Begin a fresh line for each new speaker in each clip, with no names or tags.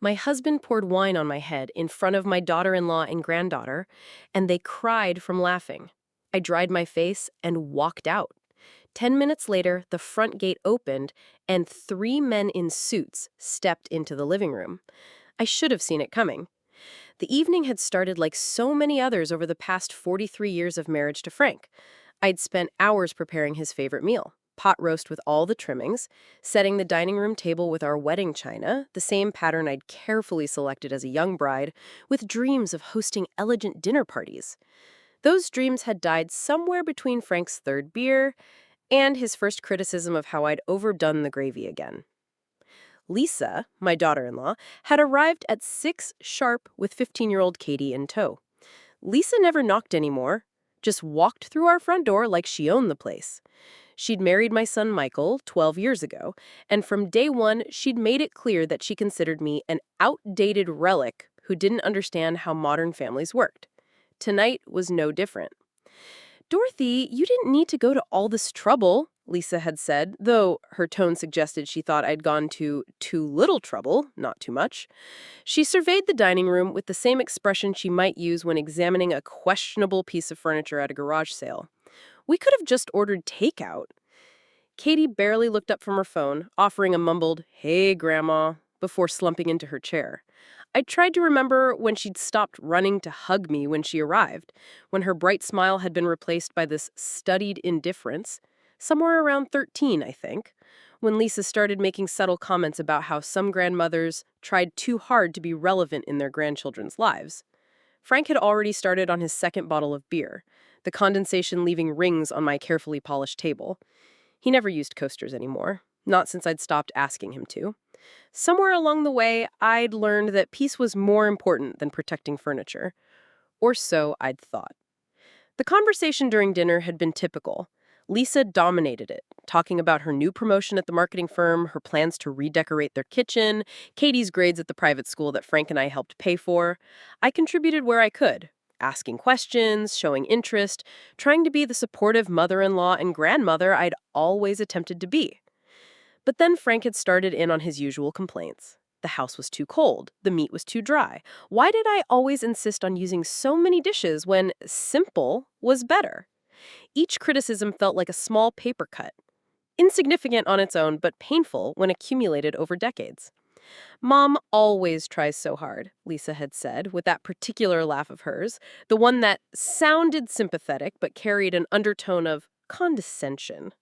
My husband poured wine on my head in front of my daughter-in-law and granddaughter, and they cried from laughing. I dried my face and walked out. 10 minutes later, the front gate opened, and three men in suits stepped into the living room. I should have seen it coming. The evening had started like so many others over the past 43 years of marriage to Frank. I'd spent hours preparing his favorite meal, pot roast with all the trimmings, setting the dining room table with our wedding china, the same pattern I'd carefully selected as a young bride, with dreams of hosting elegant dinner parties. Those dreams had died somewhere between Frank's third beer and his first criticism of how I'd overdone the gravy again. Lisa, my daughter-in-law, had arrived at 6 sharp with 15-year-old Katie in tow. Lisa never knocked anymore, just walked through our front door like she owned the place. She'd married my son Michael 12 years ago, and from day one, she'd made it clear that she considered me an outdated relic who didn't understand how modern families worked. Tonight was no different. "Dorothy, you didn't need to go to all this trouble," Lisa had said, though her tone suggested she thought I'd gone to too little trouble, not too much. She surveyed the dining room with the same expression she might use when examining a questionable piece of furniture at a garage sale. "We could have just ordered takeout." Katie barely looked up from her phone, offering a mumbled, "Hey, Grandma," before slumping into her chair. I tried to remember when she'd stopped running to hug me when she arrived, when her bright smile had been replaced by this studied indifference. Somewhere around 13, I think, when Lisa started making subtle comments about how some grandmothers tried too hard to be relevant in their grandchildren's lives. Frank had already started on his second bottle of beer, the condensation leaving rings on my carefully polished table. He never used coasters anymore, not since I'd stopped asking him to. Somewhere along the way, I'd learned that peace was more important than protecting furniture. Or so I'd thought. The conversation during dinner had been typical. Lisa dominated it, talking about her new promotion at the marketing firm, her plans to redecorate their kitchen, Katie's grades at the private school that Frank and I helped pay for. I contributed where I could, asking questions, showing interest, trying to be the supportive mother-in-law and grandmother I'd always attempted to be. But then Frank had started in on his usual complaints. The house was too cold. The meat was too dry. Why did I always insist on using so many dishes when simple was better? Each criticism felt like a small paper cut. Insignificant on its own, but painful when accumulated over decades. "Mom always tries so hard," Lisa had said, with that particular laugh of hers, the one that sounded sympathetic but carried an undertone of condescension.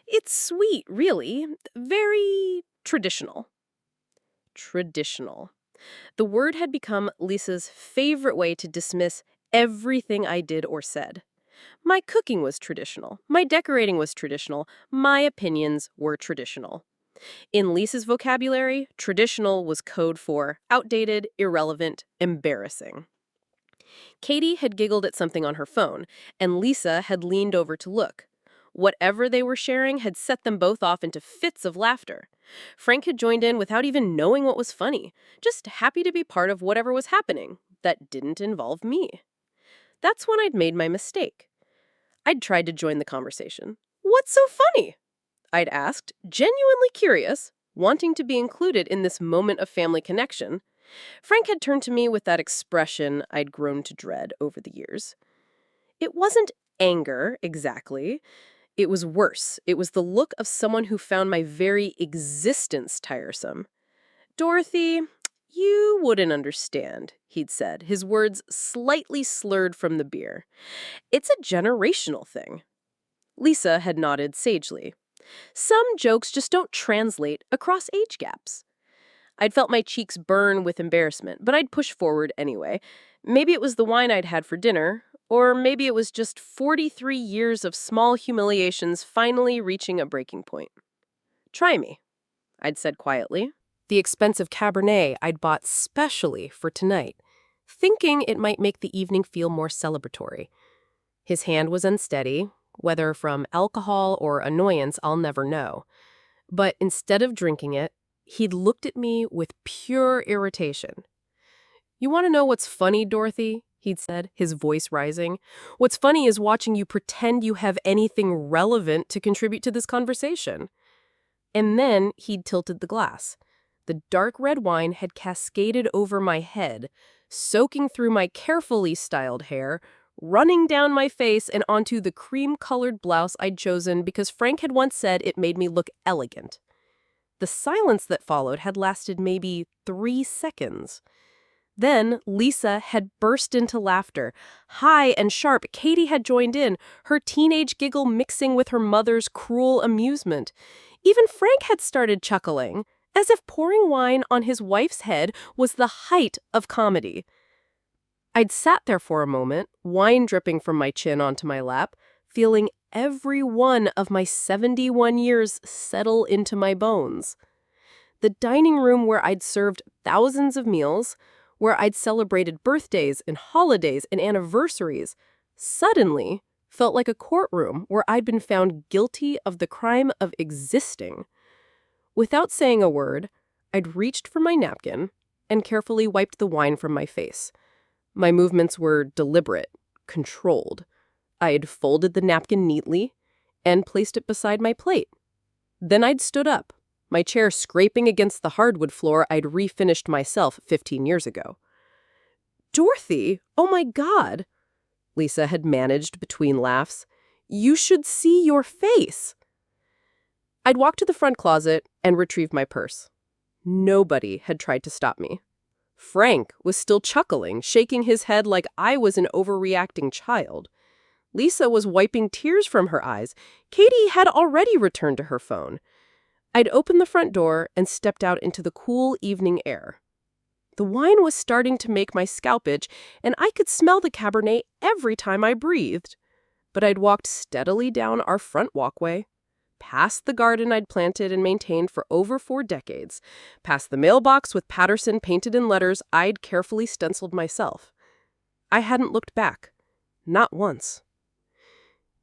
"It's sweet, really. Very traditional." Traditional. The word had become Lisa's favorite way to dismiss everything I did or said. My cooking was traditional. My decorating was traditional. My opinions were traditional. In Lisa's vocabulary, traditional was code for outdated, irrelevant, embarrassing. Katie had giggled at something on her phone, and Lisa had leaned over to look. Whatever they were sharing had set them both off into fits of laughter. Frank had joined in without even knowing what was funny, just happy to be part of whatever was happening that didn't involve me. That's when I'd made my mistake. I'd tried to join the conversation. "What's so funny?" I'd asked, genuinely curious, wanting to be included in this moment of family connection. Frank had turned to me with that expression I'd grown to dread over the years. It wasn't anger, exactly. It was worse. It was the look of someone who found my very existence tiresome. "Dorothy, you wouldn't understand," he'd said, his words slightly slurred from the beer. "It's a generational thing." Lisa had nodded sagely. "Some jokes just don't translate across age gaps." I'd felt my cheeks burn with embarrassment, but I'd push forward anyway. Maybe it was the wine I'd had for dinner, or maybe it was just 43 years of small humiliations finally reaching a breaking point. "Try me," I'd said quietly. The expensive Cabernet I'd bought specially for tonight, thinking it might make the evening feel more celebratory. His hand was unsteady, whether from alcohol or annoyance I'll never know. But instead of drinking it, he'd looked at me with pure irritation. "You want to know what's funny, Dorothy?" he'd said, his voice rising. "What's funny is watching you pretend you have anything relevant to contribute to this conversation." And then he'd tilted the glass. The dark red wine had cascaded over my head, soaking through my carefully styled hair, running down my face and onto the cream-colored blouse I'd chosen because Frank had once said it made me look elegant. The silence that followed had lasted maybe 3 seconds. Then Lisa had burst into laughter. High and sharp, Katie had joined in, her teenage giggle mixing with her mother's cruel amusement. Even Frank had started chuckling, as if pouring wine on his wife's head was the height of comedy. I'd sat there for a moment, wine dripping from my chin onto my lap, feeling every one of my 71 years settle into my bones. The dining room where I'd served thousands of meals, where I'd celebrated birthdays and holidays and anniversaries, suddenly felt like a courtroom where I'd been found guilty of the crime of existing. Without saying a word, I'd reached for my napkin and carefully wiped the wine from my face. My movements were deliberate, controlled. I had folded the napkin neatly and placed it beside my plate. Then I'd stood up, my chair scraping against the hardwood floor I'd refinished myself 15 years ago. "Dorothy, oh my God," Lisa had managed between laughs. "You should see your face." I'd walked to the front closet and retrieved my purse. Nobody had tried to stop me. Frank was still chuckling, shaking his head like I was an overreacting child. Lisa was wiping tears from her eyes. Katie had already returned to her phone. I'd opened the front door and stepped out into the cool evening air. The wine was starting to make my scalp itch, and I could smell the Cabernet every time I breathed. But I'd walked steadily down our front walkway, past the garden I'd planted and maintained for over 4 decades, past the mailbox with Patterson painted in letters I'd carefully stenciled myself. I hadn't looked back. Not once.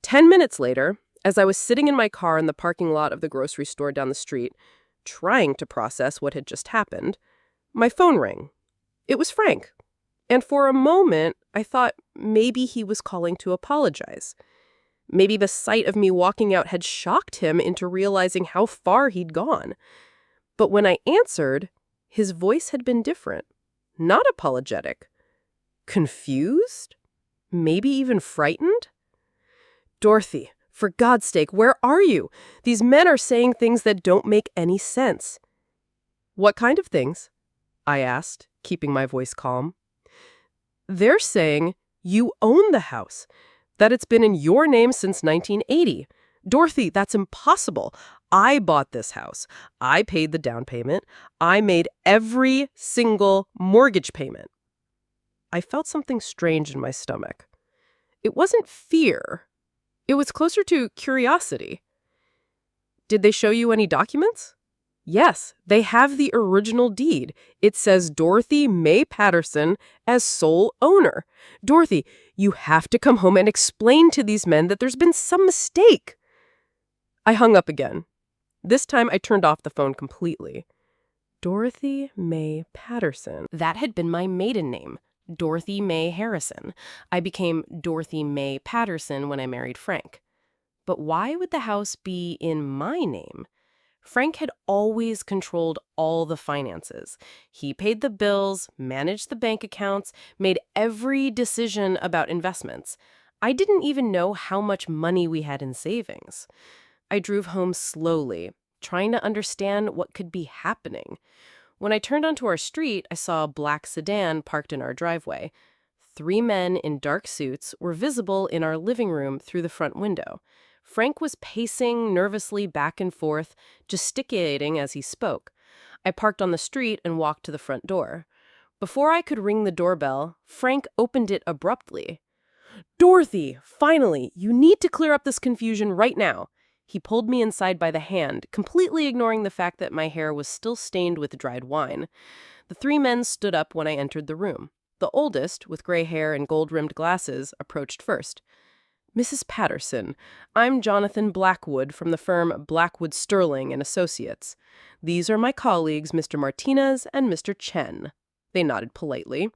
10 minutes later, as I was sitting in my car in the parking lot of the grocery store down the street, trying to process what had just happened, my phone rang. It was Frank. And for a moment, I thought maybe he was calling to apologize. Maybe the sight of me walking out had shocked him into realizing how far he'd gone. But when I answered, his voice had been different. Not apologetic. Confused? Maybe even frightened? "Dorothy, for God's sake, where are you? These men are saying things that don't make any sense." "What kind of things?" I asked, keeping my voice calm. "They're saying you own the house, that it's been in your name since 1980. Dorothy, that's impossible. I bought this house. I paid the down payment. I made every single mortgage payment." I felt something strange in my stomach. It wasn't fear. It was closer to curiosity. "Did they show you any documents?" "Yes, they have the original deed. It says Dorothy May Patterson as sole owner. Dorothy, you have to come home and explain to these men that there's been some mistake." I hung up again. This time I turned off the phone completely. Dorothy May Patterson. That had been my maiden name, Dorothy May Harrison. I became Dorothy May Patterson when I married Frank. But why would the house be in my name? Frank had always controlled all the finances. He paid the bills, managed the bank accounts, made every decision about investments. I didn't even know how much money we had in savings. I drove home slowly, trying to understand what could be happening. When I turned onto our street, I saw a black sedan parked in our driveway. 3 men in dark suits were visible in our living room through the front window. Frank was pacing nervously back and forth, gesticulating as he spoke. I parked on the street and walked to the front door. Before I could ring the doorbell, Frank opened it abruptly. "Dorothy, finally, you need to clear up this confusion right now." He pulled me inside by the hand, completely ignoring the fact that my hair was still stained with dried wine. The 3 men stood up when I entered the room. The oldest, with gray hair and gold-rimmed glasses, approached first. "Mrs. Patterson, I'm Jonathan Blackwood from the firm Blackwood Sterling and Associates. These are my colleagues, Mr. Martinez and Mr. Chen." They nodded politely.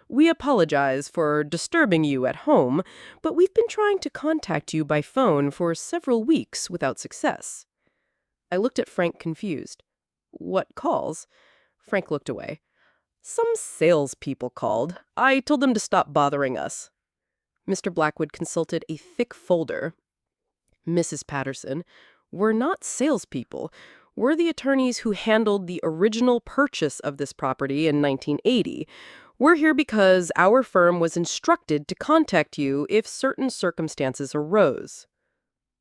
"We apologize for disturbing you at home, but we've been trying to contact you by phone for several weeks without success." I looked at Frank confused. What calls? Frank looked away. Some salespeople called. I told them to stop bothering us. Mr. Blackwood consulted a thick folder. Mrs. Patterson, we're not salespeople. We're the attorneys who handled the original purchase of this property in 1980. We're here because our firm was instructed to contact you if certain circumstances arose.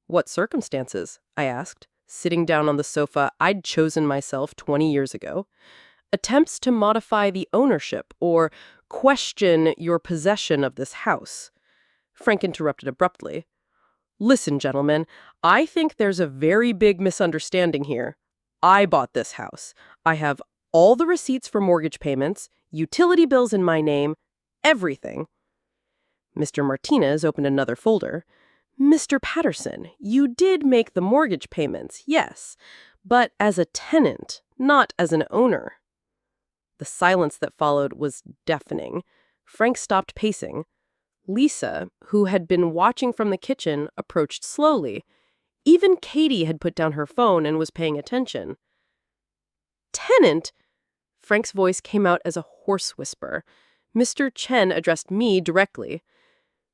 What circumstances? I asked, sitting down on the sofa I'd chosen myself 20 years ago. Attempts to modify the ownership or question your possession of this house. Frank interrupted abruptly. Listen, gentlemen, I think there's a very big misunderstanding here. I bought this house. I have all the receipts for mortgage payments, utility bills in my name, everything. Mr. Martinez opened another folder. Mr. Patterson, you did make the mortgage payments, yes, but as a tenant, not as an owner. The silence that followed was deafening. Frank stopped pacing. Lisa, who had been watching from the kitchen, approached slowly. Even Katie had put down her phone and was paying attention. Tenant? Frank's voice came out as a hoarse whisper. Mr. Chen addressed me directly.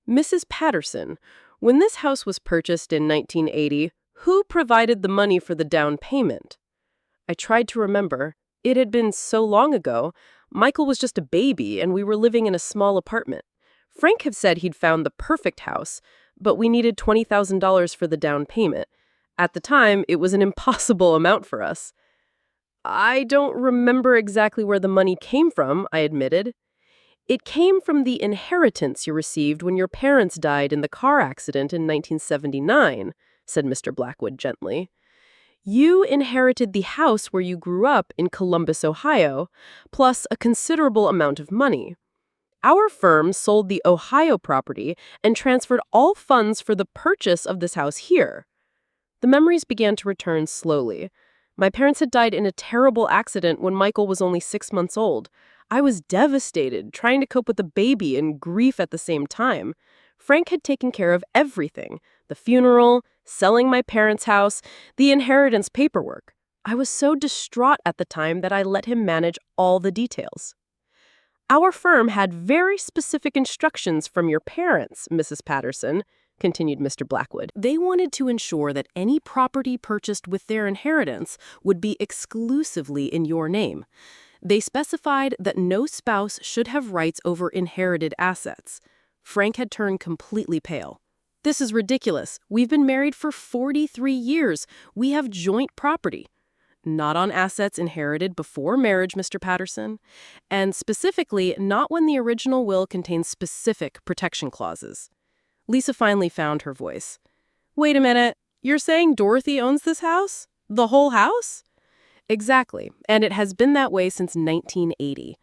Mrs. Patterson, when this house was purchased in 1980, who provided the money for the down payment? I tried to remember. It had been so long ago. Michael was just a baby, and we were living in a small apartment. Frank had said he'd found the perfect house, but we needed $20,000 for the down payment. At the time, it was an impossible amount for us. I don't remember exactly where the money came from, I admitted. It came from the inheritance you received when your parents died in the car accident in 1979, said Mr. Blackwood gently. You inherited the house where you grew up in Columbus, Ohio, plus a considerable amount of money. Our firm sold the Ohio property and transferred all funds for the purchase of this house here. The memories began to return slowly. My parents had died in a terrible accident when Michael was only 6 months old. I was devastated, trying to cope with the baby and grief at the same time. Frank had taken care of everything: the funeral, selling my parents' house, the inheritance paperwork. I was so distraught at the time that I let him manage all the details. Our firm had very specific instructions from your parents, Mrs. Patterson, continued Mr. Blackwood. They wanted to ensure that any property purchased with their inheritance would be exclusively in your name. They specified that no spouse should have rights over inherited assets. Frank had turned completely pale. This is ridiculous. We've been married for 43 years. We have joint property. Not on assets inherited before marriage, Mr. Patterson, and specifically not when the original will contains specific protection clauses. Lisa finally found her voice. Wait a minute, you're saying Dorothy owns this house? The whole house? Exactly, and it has been that way since 1980.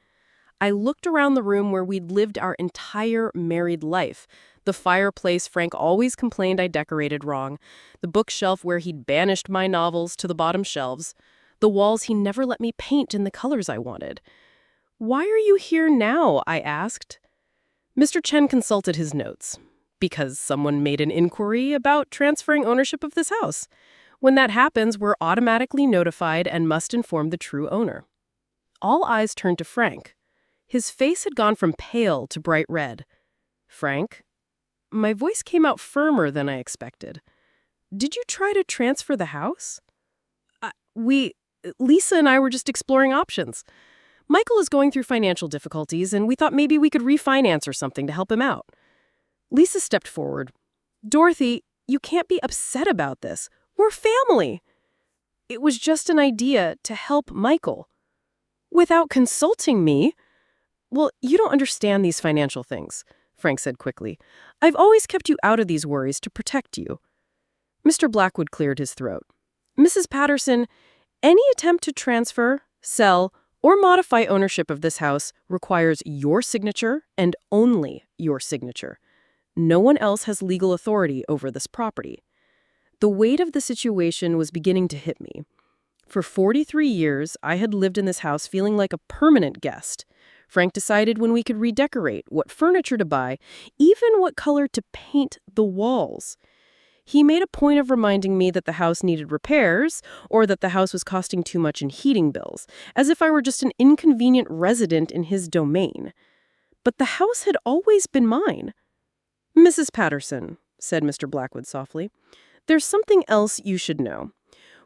I looked around the room where we'd lived our entire married life. The fireplace Frank always complained I decorated wrong. The bookshelf where he'd banished my novels to the bottom shelves. The walls he never let me paint in the colors I wanted. Why are you here now? I asked. Mr. Chen consulted his notes. Because someone made an inquiry about transferring ownership of this house. When that happens, we're automatically notified and must inform the true owner. All eyes turned to Frank. His face had gone from pale to bright red. Frank? My voice came out firmer than I expected. Did you try to transfer the house? Lisa and I were just exploring options. Michael is going through financial difficulties, and we thought maybe we could refinance or something to help him out. Lisa stepped forward. Dorothy, you can't be upset about this. We're family. It was just an idea to help Michael. Without consulting me? Well, you don't understand these financial things, Frank said quickly. I've always kept you out of these worries to protect you. Mr. Blackwood cleared his throat. Mrs. Patterson, any attempt to transfer, sell, or modify ownership of this house requires your signature and only your signature. No one else has legal authority over this property. The weight of the situation was beginning to hit me. For 43 years, I had lived in this house feeling like a permanent guest. Frank decided when we could redecorate, what furniture to buy, even what color to paint the walls. He made a point of reminding me that the house needed repairs or that the house was costing too much in heating bills, as if I were just an inconvenient resident in his domain. But the house had always been mine. "Mrs. Patterson," said Mr. Blackwood softly, "there's something else you should know.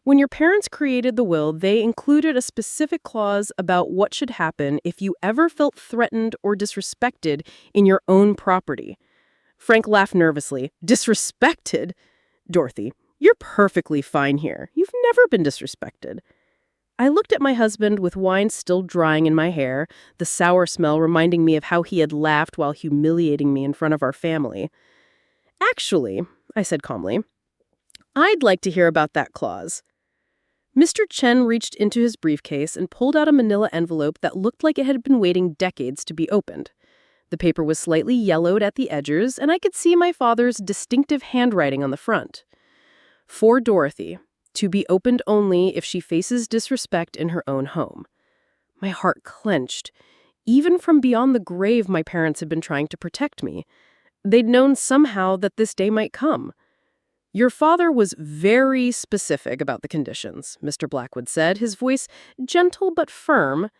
When your parents created the will, they included a specific clause about what should happen if you ever felt threatened or disrespected in your own property." Frank laughed nervously. "Disrespected? Dorothy, you're perfectly fine here. You've never been disrespected." I looked at my husband with wine still drying in my hair, the sour smell reminding me of how he had laughed while humiliating me in front of our family. "Actually," I said calmly, "I'd like to hear about that clause." Mr. Chen reached into his briefcase and pulled out a manila envelope that looked like it had been waiting decades to be opened. The paper was slightly yellowed at the edges, and I could see my father's distinctive handwriting on the front. "For Dorothy, to be opened only if she faces disrespect in her own home." My heart clenched. Even from beyond the grave, my parents had been trying to protect me. They'd known somehow that this day might come. "Your father was very specific about the conditions," Mr. Blackwood said, his voice gentle but firm.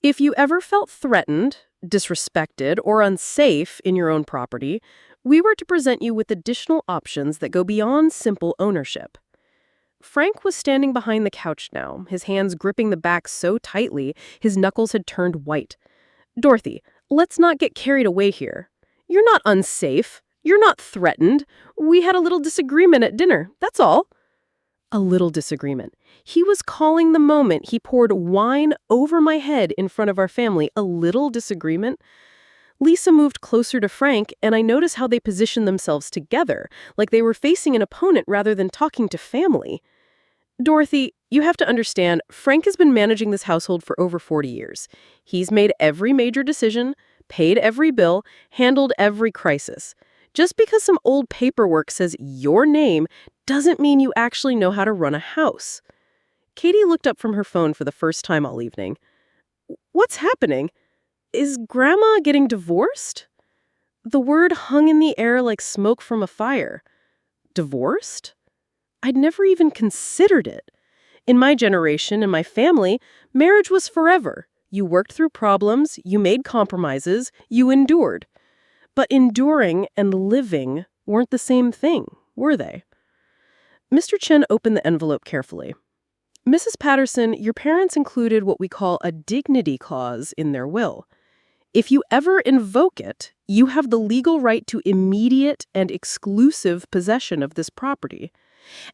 "If you ever felt threatened, disrespected, or unsafe in your own property, we were to present you with additional options that go beyond simple ownership." Frank was standing behind the couch now, his hands gripping the back so tightly his knuckles had turned white. "Dorothy, let's not get carried away here. You're not unsafe. You're not threatened. We had a little disagreement at dinner, that's all." A little disagreement. He was calling the moment he poured wine over my head in front of our family a little disagreement. Lisa moved closer to Frank, and I noticed how they positioned themselves together, like they were facing an opponent rather than talking to family. "Dorothy, you have to understand, Frank has been managing this household for over 40 years. He's made every major decision, paid every bill, handled every crisis. Just because some old paperwork says your name doesn't mean you actually know how to run a house." Katie looked up from her phone for the first time all evening. "What's happening? Is Grandma getting divorced?" The word hung in the air like smoke from a fire. Divorced? I'd never even considered it. In my generation and my family, marriage was forever. You worked through problems, you made compromises, you endured. But enduring and living weren't the same thing, were they? Mr. Chen opened the envelope carefully. "Mrs. Patterson, your parents included what we call a dignity clause in their will. If you ever invoke it, you have the legal right to immediate and exclusive possession of this property.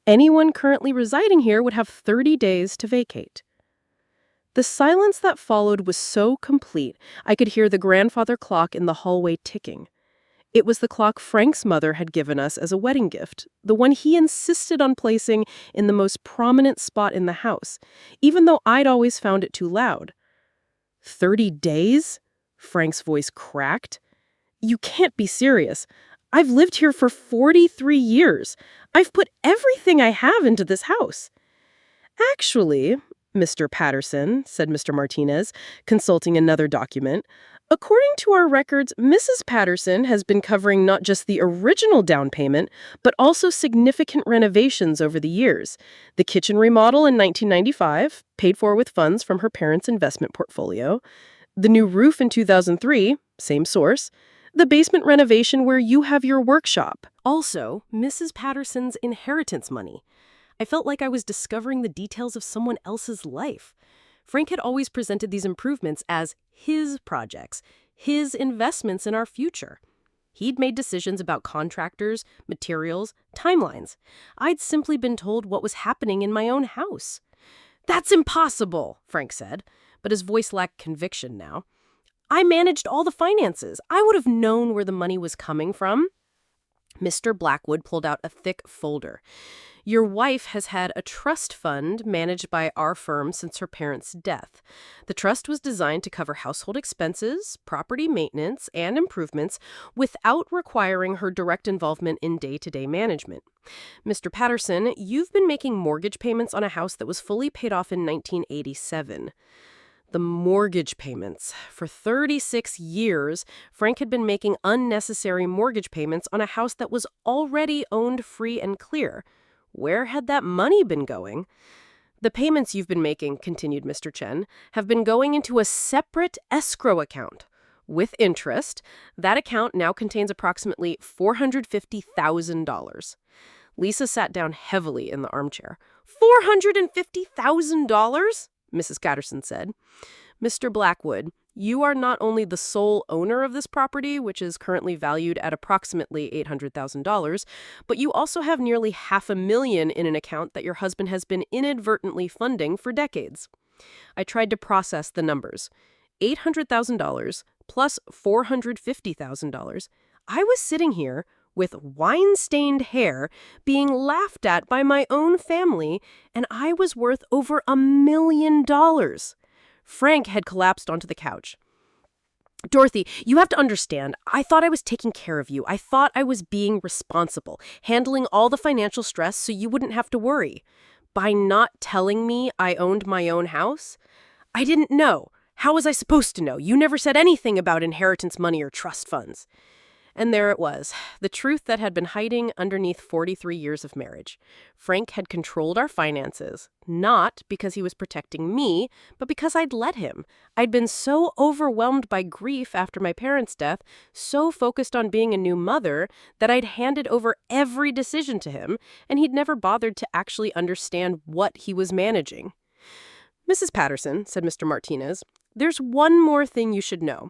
Anyone currently residing here would have 30 days to vacate." The silence that followed was so complete, I could hear the grandfather clock in the hallway ticking. It was the clock Frank's mother had given us as a wedding gift, the one he insisted on placing in the most prominent spot in the house, even though I'd always found it too loud. 30 days? Frank's voice cracked. "You can't be serious. I've lived here for 43 years. I've put everything I have into this house." "Actually, Mr. Patterson," said Mr. Martinez, consulting another document, "according to our records, Mrs. Patterson has been covering not just the original down payment, but also significant renovations over the years. The kitchen remodel in 1995, paid for with funds from her parents' investment portfolio. The new roof in 2003, same source. The basement renovation where you have your workshop. Also, Mrs. Patterson's inheritance money." I felt like I was discovering the details of someone else's life. Frank had always presented these improvements as his projects, his investments in our future. He'd made decisions about contractors, materials, timelines. I'd simply been told what was happening in my own house. "That's impossible," Frank said, but his voice lacked conviction now. "I managed all the finances. I would have known where the money was coming from." Mr. Blackwood pulled out a thick folder. "Your wife has had a trust fund managed by our firm since her parents' death. The trust was designed to cover household expenses, property maintenance, and improvements without requiring her direct involvement in day-to-day management. Mr. Patterson, you've been making mortgage payments on a house that was fully paid off in 1987. The mortgage payments. For 36 years, Frank had been making unnecessary mortgage payments on a house that was already owned free and clear. Where had that money been going? The payments you've been making, continued Mr. Chen, have been going into a separate escrow account. With interest, that account now contains approximately $450,000. Lisa sat down heavily in the armchair. $450,000? Mrs. Patterson said. Mr. Blackwood, you are not only the sole owner of this property, which is currently valued at approximately $800,000, but you also have nearly $500,000 in an account that your husband has been inadvertently funding for decades. I tried to process the numbers. $800,000 plus $450,000. I was sitting here with wine-stained hair, being laughed at by my own family, and I was worth over $1 million. Frank had collapsed onto the couch. Dorothy, you have to understand, I thought I was taking care of you. I thought I was being responsible, handling all the financial stress so you wouldn't have to worry. By not telling me I owned my own house, I didn't know. How was I supposed to know? You never said anything about inheritance money or trust funds. And there it was, the truth that had been hiding underneath 43 years of marriage. Frank had controlled our finances, not because he was protecting me, but because I'd let him. I'd been so overwhelmed by grief after my parents' death, so focused on being a new mother, that I'd handed over every decision to him, and he'd never bothered to actually understand what he was managing. Mrs. Patterson, said Mr. Martinez, there's one more thing you should know.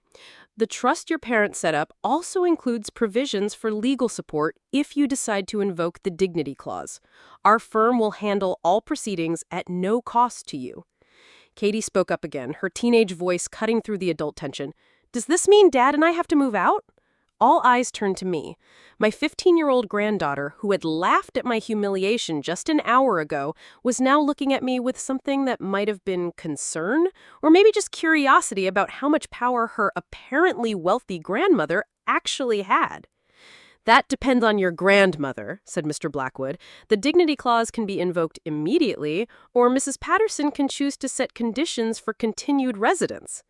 The trust your parents set up also includes provisions for legal support if you decide to invoke the dignity clause. Our firm will handle all proceedings at no cost to you. Katie spoke up again, her teenage voice cutting through the adult tension. Does this mean Dad and I have to move out? All eyes turned to me. My 15-year-old granddaughter, who had laughed at my humiliation just an hour ago, was now looking at me with something that might have been concern, or maybe just curiosity about how much power her apparently wealthy grandmother actually had. That depends on your grandmother, said Mr. Blackwood. The dignity clause can be invoked immediately, or Mrs. Patterson can choose to set conditions for continued residence.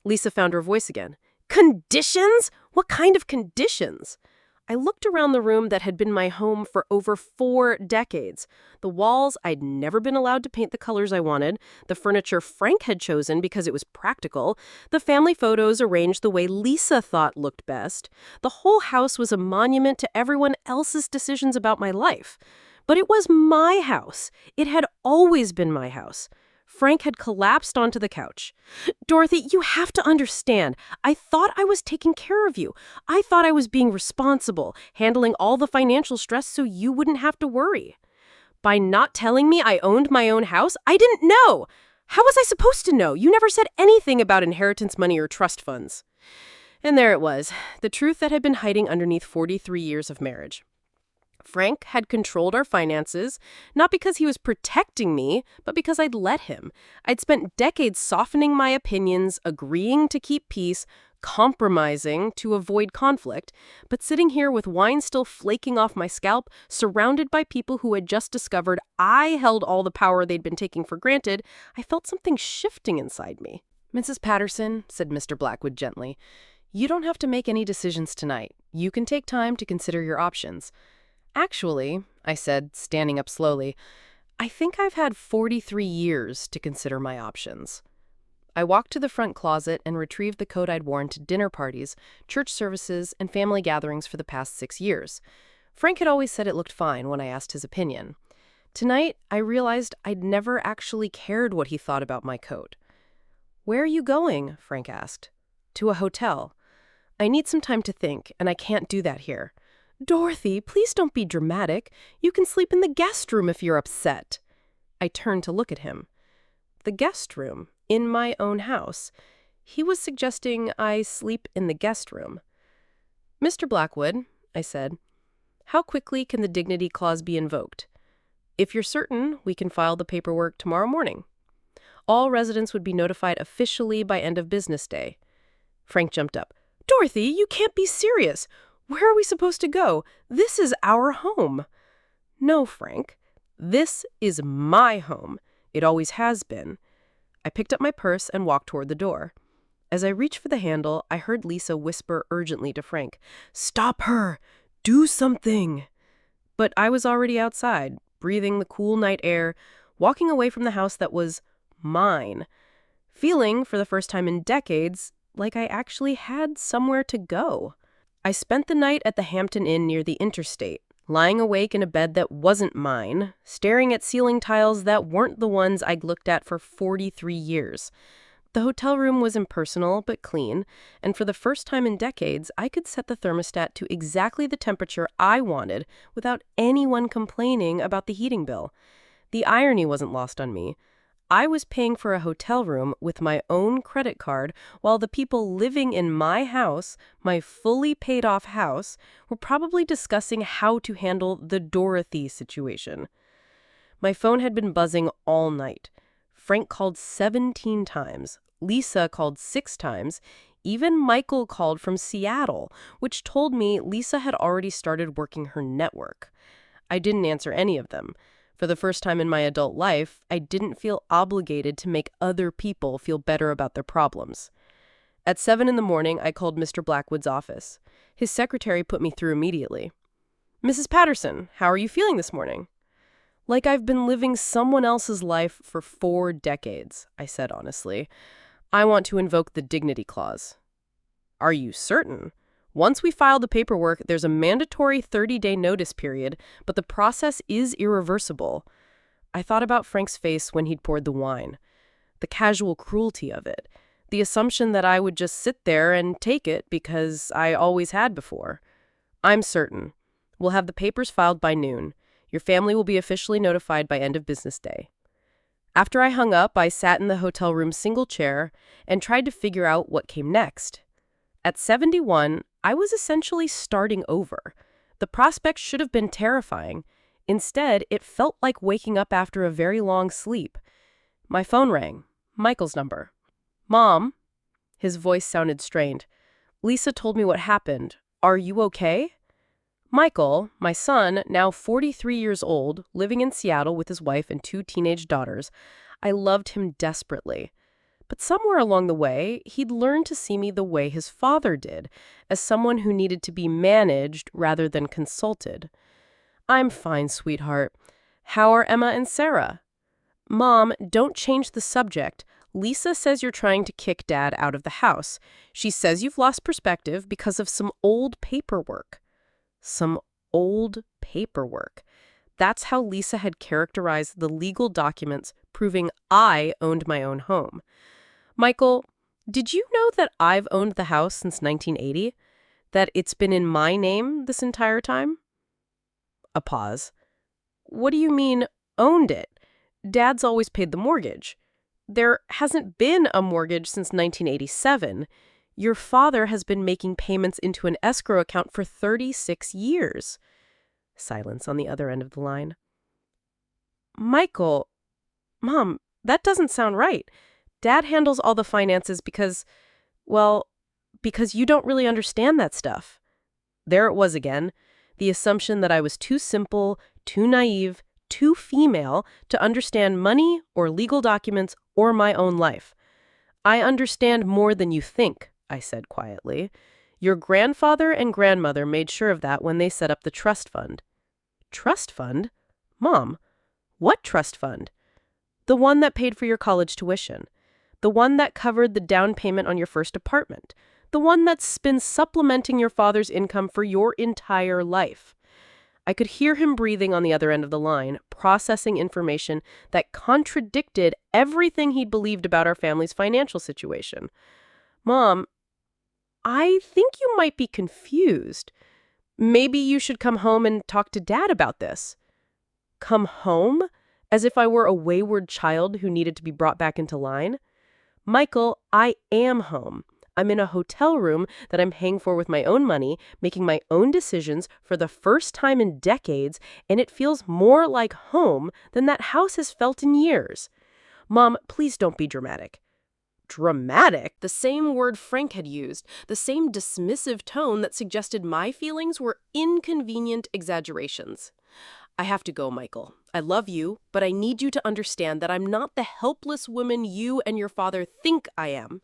Lisa found her voice again. Conditions? What kind of conditions? I looked around the room that had been my home for over 4 decades. The walls I'd never been allowed to paint the colors I wanted, the furniture Frank had chosen because it was practical, the family photos arranged the way Lisa thought looked best. The whole house was a monument to everyone else's decisions about my life. But it was my house. It had always been my house. Frank had collapsed onto the couch. Dorothy, you have to understand. I thought I was taking care of you. I thought I was being responsible, handling all the financial stress so you wouldn't have to worry. By not telling me I owned my own house, I didn't know. How was I supposed to know? You never said anything about inheritance money or trust funds. And there it was, the truth that had been hiding underneath 43 years of marriage. Frank had controlled our finances, not because he was protecting me, but because I'd let him. I'd spent decades softening my opinions, agreeing to keep peace, compromising to avoid conflict, but sitting here with wine still flaking off my scalp, surrounded by people who had just discovered I held all the power they'd been taking for granted, I felt something shifting inside me. Mrs. Patterson, said Mr. Blackwood gently, you don't have to make any decisions tonight. You can take time to consider your options. Actually, I said, standing up slowly, I think I've had 43 years to consider my options. I walked to the front closet and retrieved the coat I'd worn to dinner parties, church services, and family gatherings for the past 6 years. Frank had always said it looked fine when I asked his opinion. Tonight, I realized I'd never actually cared what he thought about my coat. Where are you going? Frank asked. To a hotel. I need some time to think, and I can't do that here. Dorothy, please don't be dramatic. You can sleep in the guest room if you're upset. I turned to look at him. The guest room, in my own house. He was suggesting I sleep in the guest room. Mr. Blackwood, I said, how quickly can the dignity clause be invoked? If you're certain, we can file the paperwork tomorrow morning. All residents would be notified officially by end of business day. Frank jumped up. Dorothy, you can't be serious. Where are we supposed to go? This is our home. No, Frank. This is my home. It always has been. I picked up my purse and walked toward the door. As I reached for the handle, I heard Lisa whisper urgently to Frank, "Stop her! Do something!" But I was already outside, breathing the cool night air, walking away from the house that was mine, feeling, for the first time in decades, like I actually had somewhere to go. I spent the night at the Hampton Inn near the interstate, lying awake in a bed that wasn't mine, staring at ceiling tiles that weren't the ones I'd looked at for 43 years. The hotel room was impersonal but clean, and for the first time in decades, I could set the thermostat to exactly the temperature I wanted without anyone complaining about the heating bill. The irony wasn't lost on me. I was paying for a hotel room with my own credit card while the people living in my house, my fully paid off house, were probably discussing how to handle the Dorothy situation. My phone had been buzzing all night. Frank called 17 times. Lisa called 6 times. Even Michael called from Seattle, which told me Lisa had already started working her network. I didn't answer any of them. For the first time in my adult life, I didn't feel obligated to make other people feel better about their problems. At 7 in the morning, I called Mr. Blackwood's office. His secretary put me through immediately. "Mrs. Patterson, how are you feeling this morning?" "Like I've been living someone else's life for 4 decades, I said honestly. "I want to invoke the dignity clause." "Are you certain?" "Once we file the paperwork, there's a mandatory 30-day notice period, but the process is irreversible." I thought about Frank's face when he'd poured the wine. The casual cruelty of it. The assumption that I would just sit there and take it because I always had before. "I'm certain. We'll have the papers filed by noon. Your family will be officially notified by end of business day." After I hung up, I sat in the hotel room's single chair and tried to figure out what came next. At 71, I was essentially starting over. The prospect should have been terrifying. Instead, it felt like waking up after a very long sleep. My phone rang. Michael's number. "Mom?" His voice sounded strained. "Lisa told me what happened. Are you okay?" Michael, my son, now 43 years old, living in Seattle with his wife and 2 teenage daughters. I loved him desperately. But somewhere along the way, he'd learned to see me the way his father did, as someone who needed to be managed rather than consulted. "I'm fine, sweetheart. How are Emma and Sarah?" "Mom, don't change the subject. Lisa says you're trying to kick Dad out of the house. She says you've lost perspective because of some old paperwork." Some old paperwork. That's how Lisa had characterized the legal documents proving I owned my own home. "Michael, did you know that I've owned the house since 1980? That it's been in my name this entire time?" A pause. "What do you mean, owned it? Dad's always paid the mortgage." "There hasn't been a mortgage since 1987. Your father has been making payments into an escrow account for 36 years. Silence on the other end of the line. "Michael, Mom, that doesn't sound right. Dad handles all the finances because you don't really understand that stuff." There it was again, the assumption that I was too simple, too naive, too female to understand money or legal documents or my own life. "I understand more than you think," I said quietly. "Your grandfather and grandmother made sure of that when they set up the trust fund." "Trust fund? Mom, what trust fund?" "The one that paid for your college tuition. The one that covered the down payment on your first apartment. The one that's been supplementing your father's income for your entire life." I could hear him breathing on the other end of the line, processing information that contradicted everything he'd believed about our family's financial situation. "Mom, I think you might be confused. Maybe you should come home and talk to Dad about this." Come home? As if I were a wayward child who needed to be brought back into line? "Michael, I am home. I'm in a hotel room that I'm paying for with my own money, making my own decisions for the first time in decades, and it feels more like home than that house has felt in years." "Mom, please don't be dramatic." Dramatic? The same word Frank had used, the same dismissive tone that suggested my feelings were inconvenient exaggerations. I have to go, Michael. I love you, but I need you to understand that I'm not the helpless woman you and your father think I am.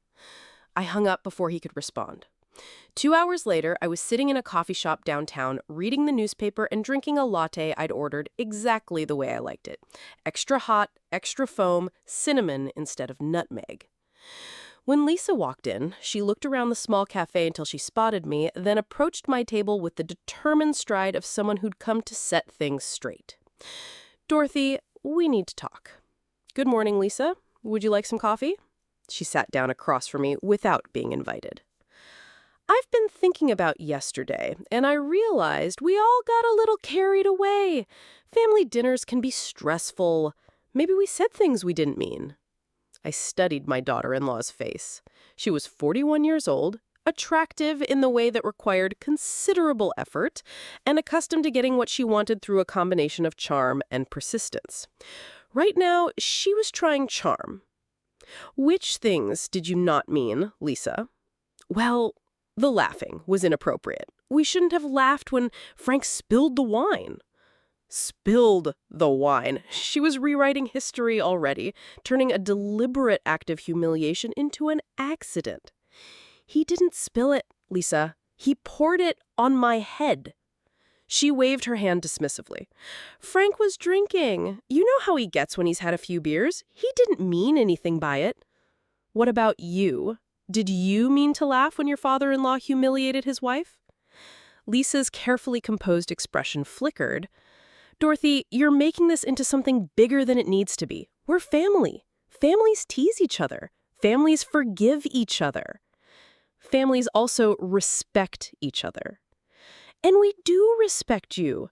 I hung up before he could respond. 2 hours later, I was sitting in a coffee shop downtown, reading the newspaper and drinking a latte I'd ordered exactly the way I liked it. Extra hot, extra foam, cinnamon instead of nutmeg. When Lisa walked in, she looked around the small cafe until she spotted me, then approached my table with the determined stride of someone who'd come to set things straight. Dorothy, we need to talk. Good morning, Lisa. Would you like some coffee? She sat down across from me without being invited. I've been thinking about yesterday, and I realized we all got a little carried away. Family dinners can be stressful. Maybe we said things we didn't mean. I studied my daughter-in-law's face. She was 41 years old, attractive in the way that required considerable effort, and accustomed to getting what she wanted through a combination of charm and persistence. Right now, she was trying charm. Which things did you not mean, Lisa? Well, the laughing was inappropriate. We shouldn't have laughed when Frank spilled the wine. Spilled the wine. She was rewriting history already, turning a deliberate act of humiliation into an accident. He didn't spill it, Lisa. He poured it on my head. She waved her hand dismissively. Frank was drinking. You know how he gets when he's had a few beers. He didn't mean anything by it. What about you? Did you mean to laugh when your father-in-law humiliated his wife? Lisa's carefully composed expression flickered. Dorothy, you're making this into something bigger than it needs to be. We're family. Families tease each other. Families forgive each other. Families also respect each other. And we do respect you.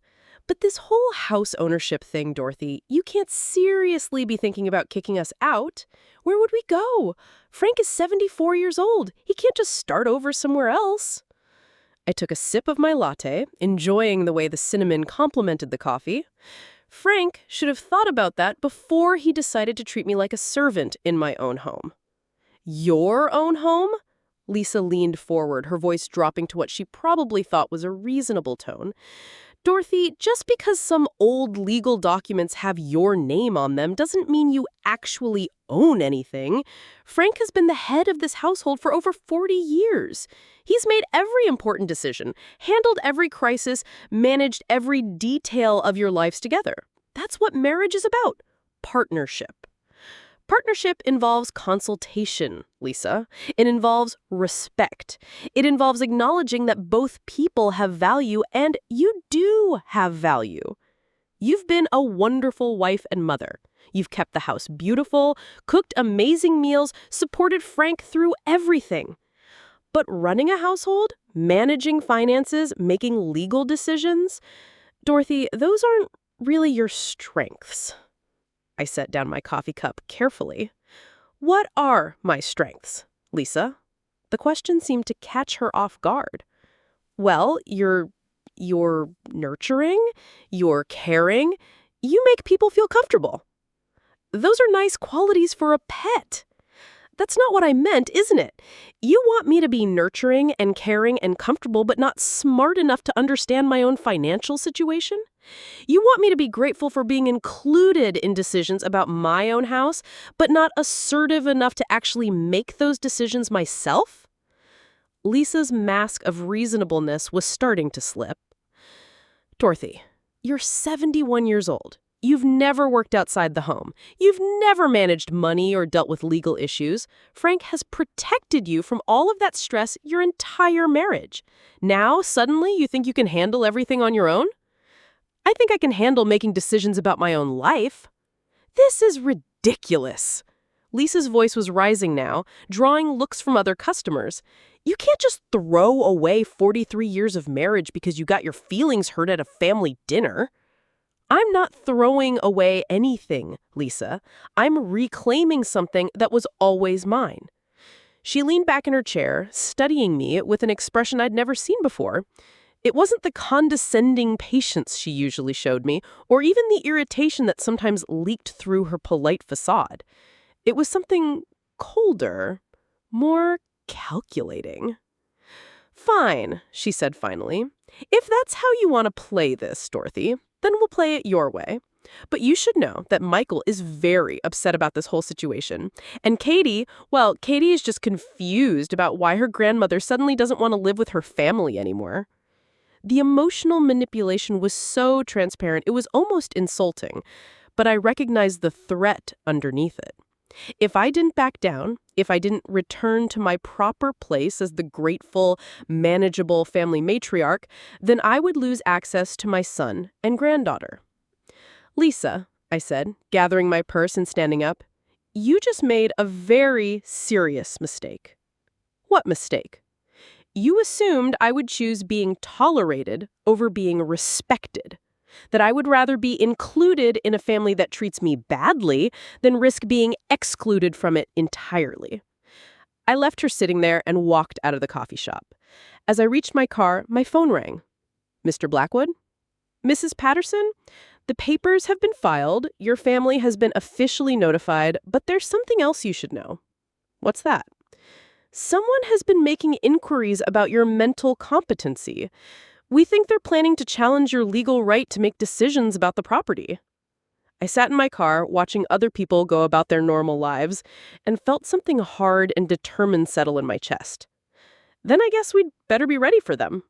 But this whole house ownership thing, Dorothy, you can't seriously be thinking about kicking us out. Where would we go? Frank is 74 years old. He can't just start over somewhere else. I took a sip of my latte, enjoying the way the cinnamon complemented the coffee. Frank should have thought about that before he decided to treat me like a servant in my own home. Your own home? Lisa leaned forward, her voice dropping to what she probably thought was a reasonable tone. Dorothy, just because some old legal documents have your name on them doesn't mean you actually own anything. Frank has been the head of this household for over 40 years. He's made every important decision, handled every crisis, managed every detail of your lives together. That's what marriage is about. Partnership. Partnership involves consultation, Lisa. It involves respect. It involves acknowledging that both people have value, and you do have value. You've been a wonderful wife and mother. You've kept the house beautiful, cooked amazing meals, supported Frank through everything. But running a household, managing finances, making legal decisions, Dorothy, those aren't really your strengths. I set down my coffee cup carefully. What are my strengths, Lisa? The question seemed to catch her off guard. Well, you're nurturing, you're caring, you make people feel comfortable. Those are nice qualities for a pet. That's not what I meant, isn't it? You want me to be nurturing and caring and comfortable, but not smart enough to understand my own financial situation? You want me to be grateful for being included in decisions about my own house, but not assertive enough to actually make those decisions myself? Lisa's mask of reasonableness was starting to slip. Dorothy, you're 71 years old. You've never worked outside the home. You've never managed money or dealt with legal issues. Frank has protected you from all of that stress your entire marriage. Now, suddenly, you think you can handle everything on your own? I think I can handle making decisions about my own life. This is ridiculous. Lisa's voice was rising now, drawing looks from other customers. You can't just throw away 43 years of marriage because you got your feelings hurt at a family dinner. I'm not throwing away anything, Lisa. I'm reclaiming something that was always mine. She leaned back in her chair, studying me with an expression I'd never seen before. It wasn't the condescending patience she usually showed me, or even the irritation that sometimes leaked through her polite facade. It was something colder, more calculating. Fine, she said finally. If that's how you want to play this, Dorothy,
then we'll play it your way. But you should know that Michael is very upset about this whole situation. And Katie, well, Katie is just confused about why her grandmother suddenly doesn't want to live with her family anymore. The emotional manipulation was so transparent, it was almost insulting, but I recognized the threat underneath it. If I didn't back down, if I didn't return to my proper place as the grateful, manageable family matriarch, then I would lose access to my son and granddaughter. Lisa, I said, gathering my purse and standing up, you just made a very serious mistake. What mistake? You assumed I would choose being tolerated over being respected. That I would rather be included in a family that treats me badly than risk being excluded from it entirely. I left her sitting there and walked out of the coffee shop. As I reached my car, my phone rang. Mr. Blackwood? Mrs. Patterson? The papers have been filed, your family has been officially notified, but there's something else you should know. What's that? Someone has been making inquiries about your mental competency. We think they're planning to challenge your legal right to make decisions about the property. I sat in my car, watching other people go about their normal lives, and felt something hard and determined settle in my chest. Then I guess we'd better be ready for them.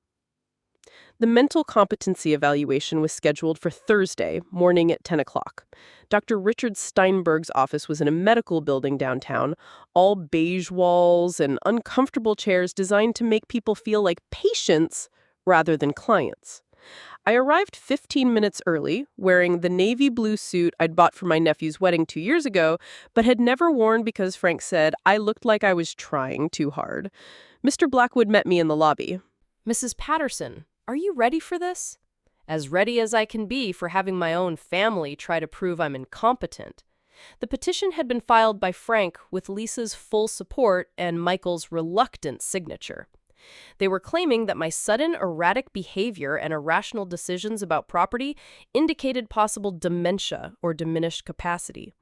The mental competency evaluation was scheduled for Thursday morning at 10 o'clock. Dr. Richard Steinberg's office was in a medical building downtown, all beige walls and uncomfortable chairs designed to make people feel like patients rather than clients. I arrived 15 minutes early, wearing the navy blue suit I'd bought for my nephew's wedding 2 years ago, but had never worn because Frank said I looked like I was trying too hard. Mr. Blackwood met me in the lobby.
Mrs. Patterson, are you ready for this? As ready as I can be for having my own family try to prove I'm incompetent. The petition had been filed by Frank with Lisa's full support and Michael's reluctant signature. They were claiming that my sudden erratic behavior and irrational decisions about property indicated possible dementia or diminished capacity.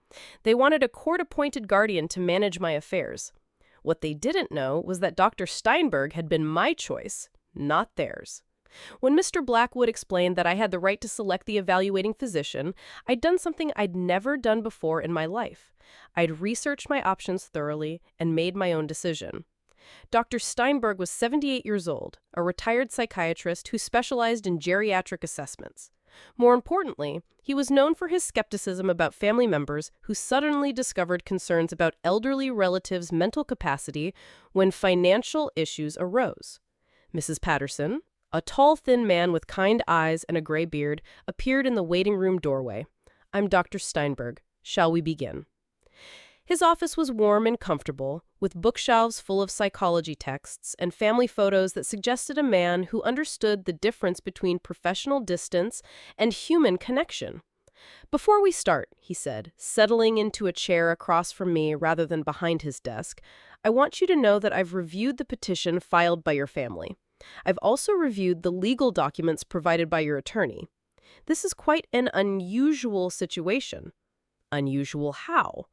They wanted a court-appointed guardian to manage my affairs. What they didn't know was that Dr. Steinberg had been my choice, not theirs. When Mr. Blackwood explained that I had the right to select the evaluating physician, I'd done something I'd never done before in my life. I'd researched my options thoroughly and made my own decision. Dr. Steinberg was 78 years old, a retired psychiatrist who specialized in geriatric assessments. More importantly, he was known for his skepticism about family members who suddenly discovered concerns about elderly relatives' mental capacity when financial issues arose. Mrs. Patterson, a tall, thin man with kind eyes and a gray beard, appeared in the waiting room doorway. I'm Dr. Steinberg. Shall we begin? His office was warm and comfortable, with bookshelves full of psychology texts and family photos that suggested a man who understood the difference between professional distance and human connection. Before we start, he said, settling into a chair across from me rather than behind his desk, I want you to know that I've reviewed the petition filed by your family. I've also reviewed the legal documents provided by your attorney. This is quite an unusual situation. Unusual how?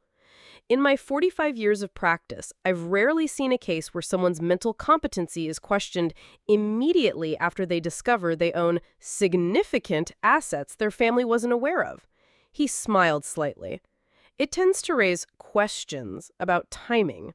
In my 45 years of practice, I've rarely seen a case where someone's mental competency is questioned immediately after they discover they own significant assets their family wasn't aware of. He smiled slightly. It tends to raise questions about timing.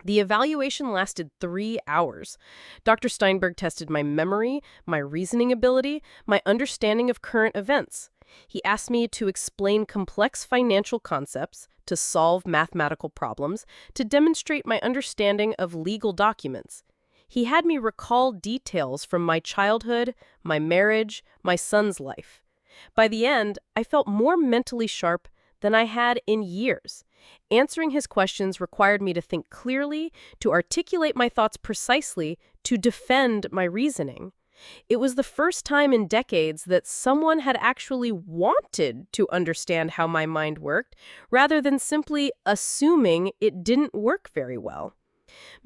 The evaluation lasted 3 hours. Dr. Steinberg tested my memory, my reasoning ability, my understanding of current events. He asked me to explain complex financial concepts, to solve mathematical problems, to demonstrate my understanding of legal documents. He had me recall details from my childhood, my marriage, my son's life. By the end, I felt more mentally sharp than I had in years. Answering his questions required me to think clearly, to articulate my thoughts precisely, to defend my reasoning. It was the first time in decades that someone had actually wanted to understand how my mind worked, rather than simply assuming it didn't work very well.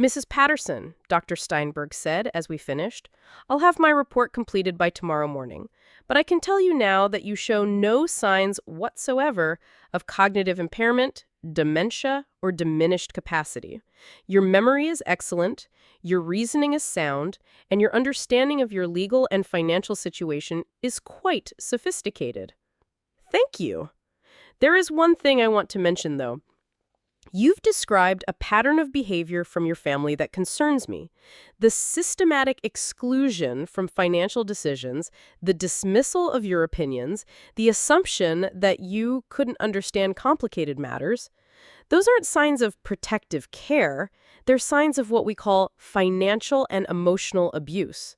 Mrs. Patterson, Dr. Steinberg said as we finished, I'll have my report completed by tomorrow morning.
But I can tell you now that you show no signs whatsoever of cognitive impairment, dementia, or diminished capacity. Your memory is excellent, your reasoning is sound, and your understanding of your legal and financial situation is quite sophisticated. Thank you. There is one thing I want to mention, though. You've described a pattern of behavior from your family that concerns me. The systematic exclusion from financial decisions, the dismissal of your opinions, the assumption that you couldn't understand complicated matters. Those aren't signs of protective care. They're signs of what we call financial and emotional abuse.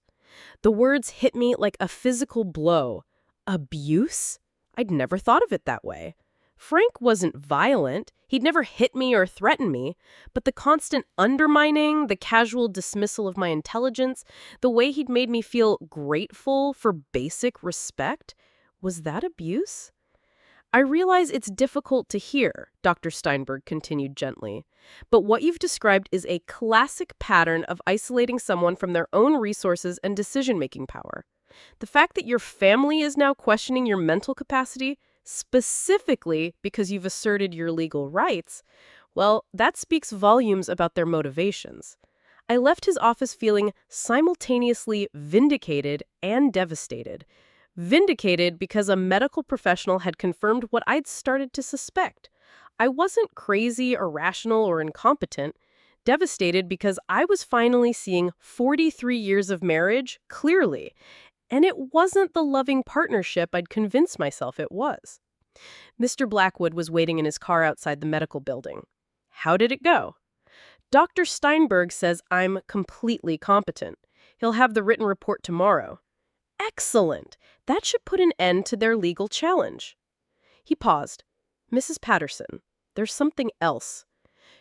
The words hit me like a physical blow. Abuse? I'd never thought of it that way. Frank wasn't violent. He'd never hit me or threatened me. But the constant undermining, the casual dismissal of my intelligence, the way he'd made me feel grateful for basic respect, was that abuse? I realize it's difficult to hear, Dr. Steinberg continued gently. But what you've described is a classic pattern of isolating someone from their own resources and decision-making power. The fact that your family is now questioning your mental capacity, specifically because you've asserted your legal rights, well, that speaks volumes about their motivations. I left his office feeling simultaneously vindicated and devastated. Vindicated because a medical professional had confirmed what I'd started to suspect. I wasn't crazy, irrational, or incompetent. Devastated because I was finally seeing 43 years of marriage clearly. And it wasn't the loving partnership I'd convinced myself it was. Mr. Blackwood was waiting in his car outside the medical building. How did it go? Dr. Steinberg says I'm completely competent. He'll have the written report tomorrow. Excellent! That should put an end to their legal challenge. He paused. Mrs. Patterson, there's something else.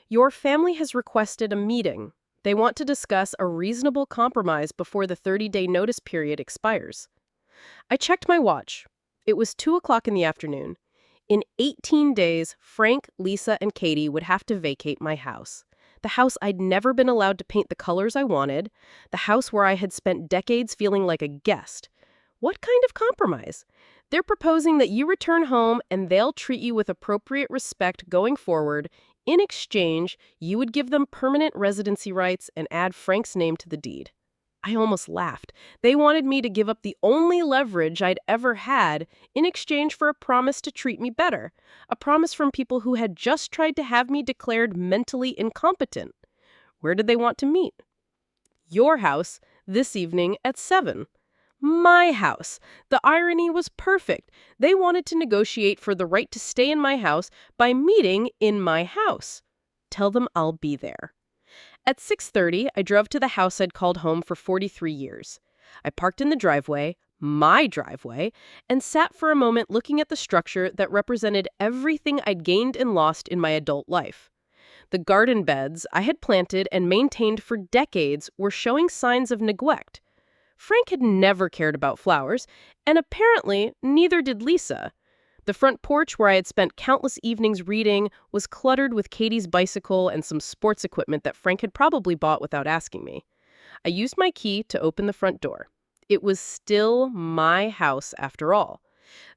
Your family has requested a meeting. They want to discuss a reasonable compromise before the 30-day notice period expires. I checked my watch. It was 2 o'clock in the afternoon. In 18 days, Frank, Lisa, and Katie would have to vacate my house. The house I'd never been allowed to paint the colors I wanted. The house where I had spent decades feeling like a guest. What kind of compromise? They're proposing that you return home and they'll treat you with appropriate respect going forward. In exchange, you would give them permanent residency rights and add Frank's name to the deed. I almost laughed. They wanted me to give up the only leverage I'd ever had in exchange for a promise to treat me better. A promise from people who had just tried to have me declared mentally incompetent. Where did they want to meet? Your house, this evening at 7. My house. The irony was perfect. They wanted to negotiate for the right to stay in my house by meeting in my house. Tell them I'll be there. At 6:30, I drove to the house I'd called home for 43 years. I parked in the driveway, my driveway, and sat for a moment looking at the structure that represented everything I'd gained and lost in my adult life. The garden beds I had planted and maintained for decades were showing signs of neglect. Frank had never cared about flowers, and apparently neither did Lisa. The front porch where I had spent countless evenings reading was cluttered with Katie's bicycle and some sports equipment that Frank had probably bought without asking me. I used my key to open the front door. It was still my house after all.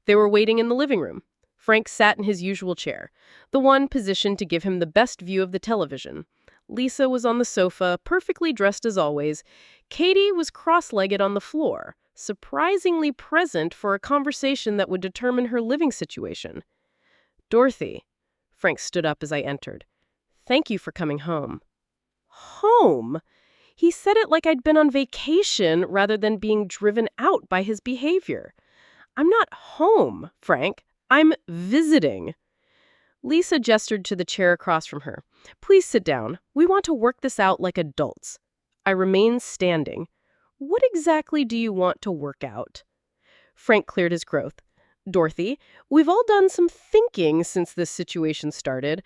They were waiting in the living room. Frank sat in his usual chair, the one positioned to give him the best view of the television. Lisa was on the sofa, perfectly dressed as always. Katie was cross-legged on the floor, surprisingly present for a conversation that would determine her living situation. Dorothy, Frank stood up as I entered. Thank you for coming home. Home? He said it like I'd been on vacation rather than being driven out by his behavior. I'm not home, Frank. I'm visiting. Lisa gestured to the chair across from her. Please sit down. We want to work this out like adults. I remained standing. What exactly do you want to work out? Frank cleared his throat. Dorothy, we've all done some thinking since this situation started.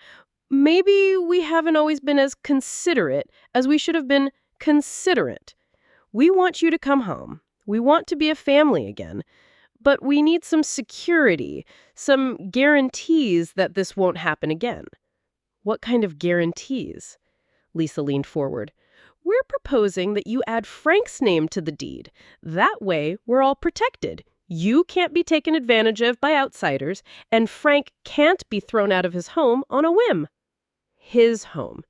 Maybe we haven't always been as considerate as we should have been considerate. We want you to come home. We want to be a family again. But we need some security, some guarantees that this won't happen again. What kind of guarantees? Lisa leaned forward. We're proposing that you add Frank's name to the deed. That way, we're all protected. You can't be taken advantage of by outsiders, and Frank can't be thrown out of his home on a whim. His home.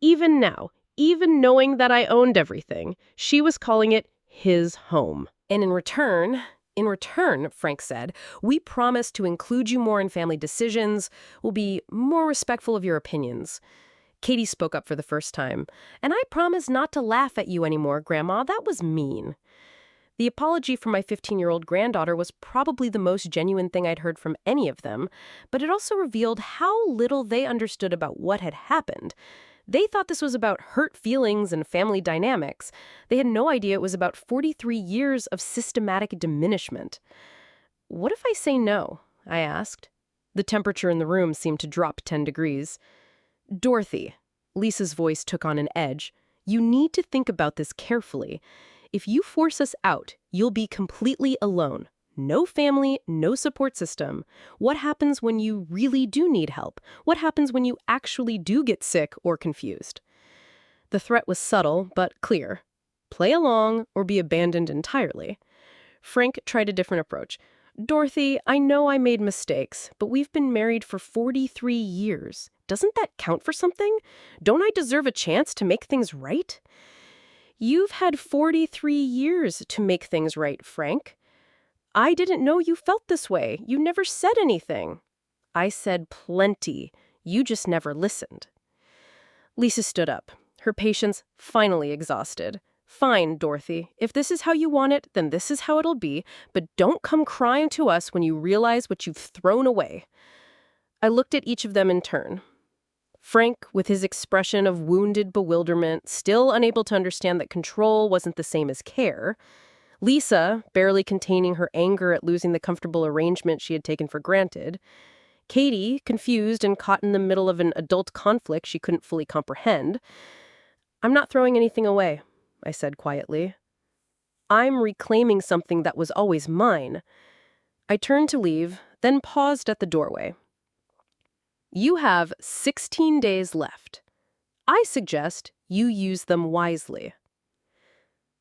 Even now, even knowing that I owned everything, she was calling it his home.
And in return, Frank said, we promise to include you more in family decisions. We'll be more respectful of your opinions. Katie spoke up for the first time. And I promise not to laugh at you anymore, Grandma. That was mean. The apology from my 15-year-old granddaughter was probably the most genuine thing I'd heard from any of them, but it also revealed how little they understood about what had happened. They thought this was about hurt feelings and family dynamics. They had no idea it was about 43 years of systematic diminishment. What if I say no? I asked. The temperature in the room seemed to drop 10 degrees. Dorothy, Lisa's voice took on an edge, you need to think about this carefully. If you force us out, you'll be completely alone. No family, no support system. What happens when you really do need help? What happens when you actually do get sick or confused? The threat was subtle, but clear. Play along or be abandoned entirely. Frank tried a different approach. Dorothy, I know I made mistakes, but we've been married for 43 years. Doesn't that count for something? Don't I deserve a chance to make things right? You've had 43 years to make things right, Frank. I didn't know you felt this way. You never said anything. I said plenty. You just never listened. Lisa stood up, her patience finally exhausted. Fine, Dorothy. If this is how you want it, then this is how it'll be, but don't come crying to us when you realize what you've thrown away. I looked at each of them in turn. Frank, with his expression of wounded bewilderment, still unable to understand that control wasn't the same as care. Lisa, barely containing her anger at losing the comfortable arrangement she had taken for granted. Katie, confused and caught in the middle of an adult conflict she couldn't fully comprehend. I'm not throwing anything away, I said quietly. I'm reclaiming something that was always mine. I turned to leave, then paused at the doorway. You have 16 days left. I suggest you use them wisely.